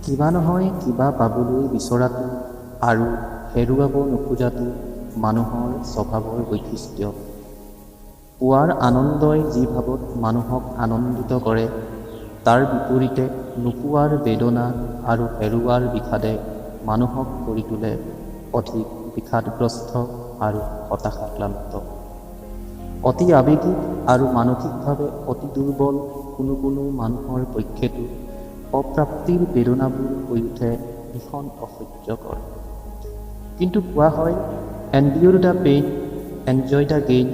কিবা নহয় কিবা পাবলৈ বিচৰাটো আৰু হেৰুৱাব নোখোজাটো মানুহৰ স্বভাৱৰ বৈশিষ্ট্য। পোৱাৰ আনন্দই যি ভাৱত মানুহক আনন্দিত কৰে, তাৰ বিপৰীতে নোপোৱাৰ বেদনা আৰু হেৰুৱাৰ বিষাদে মানুহক কৰি তোলে অধিক বিষাদগ্ৰস্ত আৰু হতাশাক্ৰান্ত। অতি আৱেগিক আৰু মানসিকভাৱে অতি দুৰ্বল কোনো মানুহৰ পক্ষেতো অপ্ৰাপ্তিৰ বেদনাবোৰ হৈ উঠে ভীষণ অসহ্যকৰ। কিন্তু কোৱা হয়, endure the pain, enjoy the gain.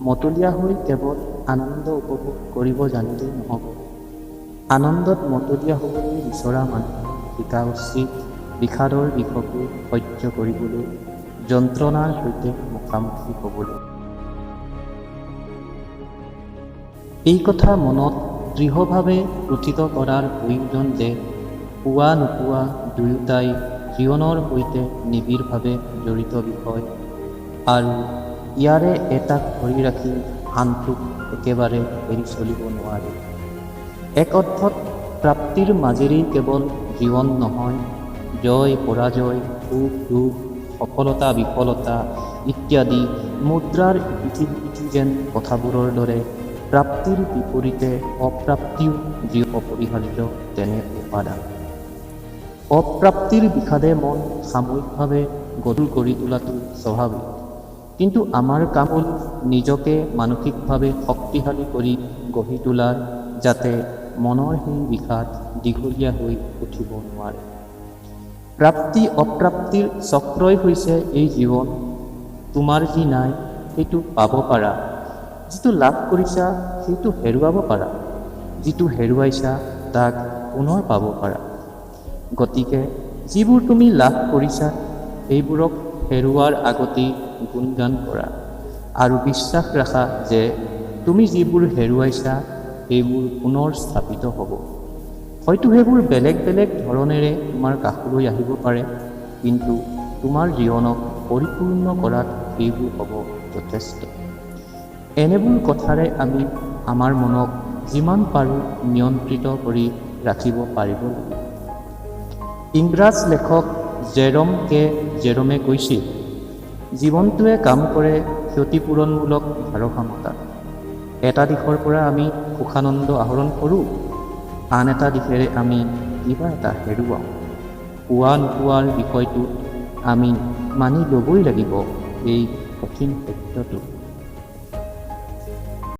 মতলীয়া হৈ কেৱল আনন্দ উপভোগ কৰিব জানিলেই নহ'ব। আনন্দত মতলীয়া হ'বলৈ বিচৰা মানুহে শিকা উচিত বিষাদৰ বিষকো সহ্য কৰিবলৈ, যন্ত্ৰণাৰ সৈতে মুখামুখি হ'বলৈ। এই কথা মনত দৃঢ়ভাৱে গ্ৰথিত কৰাৰ প্ৰয়োজন যে পোৱা নোপোৱা দুয়োটাই জীৱনৰ সৈতে নিবিড়ভাৱে জড়িত বিষয় আৰু ইয়াৰে এটাক ধৰি ৰাখি আনটোক একেবাৰে এৰি চলিব নোৱাৰে। এক অৰ্থত প্ৰাপ্তিৰ মাজেৰেই কেৱল জীৱন নহয়, জয় পৰাজয়, সুখ দুখ, সফলতা বিফলতা ইত্যাদি মুদ্ৰাৰ ইপিঠি সিপিঠি যেন কথাবোৰৰ দৰে প্ৰাপ্তিৰ বিপৰীতে অপ্ৰাপ্তিও যি অপৰিহাৰ্য তেনে উপাদান। অপ্ৰাপ্তিৰ বিষাদে মন সাময়িকভাৱে গধুৰ কৰি তোলাটো স্বাভাৱিক, কিন্তু আমাৰ কাম হ'ল নিজকে মানসিকভাৱে শক্তিশালী কৰি গঢ়ি তোলাৰ, যাতে মনৰ সেই বিষাদ দীঘলীয়া হৈ উঠিব নোৱাৰে। প্ৰাপ্তি অপ্ৰাপ্তিৰ চক্ৰই হৈছে এই জীৱন। তোমাৰ যি নাই সেইটো পাব পাৰা, যিটো লাভ কৰিছা সেইটো হেৰুৱাব পাৰা, যিটো হেৰুৱাইছা তাক পুনৰ পাব পাৰা। গতিকে যিবোৰ তুমি লাভ কৰিছা সেইবোৰক হেৰুৱাৰ আগতেই গুণগান কৰা আৰু বিশ্বাস ৰাখা যে তুমি যিবোৰ হেৰুৱাইছা সেইবোৰ পুনৰ স্থাপিত হ'ব। হয়তো সেইবোৰ বেলেগ বেলেগ ধৰণেৰে তোমাৰ কাষলৈ আহিব পাৰে, কিন্তু তোমাৰ জীৱনক পৰিপূৰ্ণ কৰাত সেইবোৰ হ'ব যথেষ্ট। এনেবোৰ কথাৰে আমি আমাৰ মনক যিমান পাৰোঁ নিয়ন্ত্ৰিত কৰি ৰাখিব পাৰিব লাগিব। ইংৰাজ লেখক জেৰম কে জেৰমে কৈছিল, জীৱনটোৱে কাম কৰে ক্ষতিপূৰণমূলক ভাৰসাম্যতাত। এটা দিশৰ পৰা আমি সুখানন্দ আহৰণ কৰোঁ, আন এটা দিশেৰে আমি কিবা এটা হেৰুৱাওঁ। পোৱা নোপোৱাৰ বিষয়টোত আমি মানি ল'বই লাগিব এই কঠিন সত্যটো।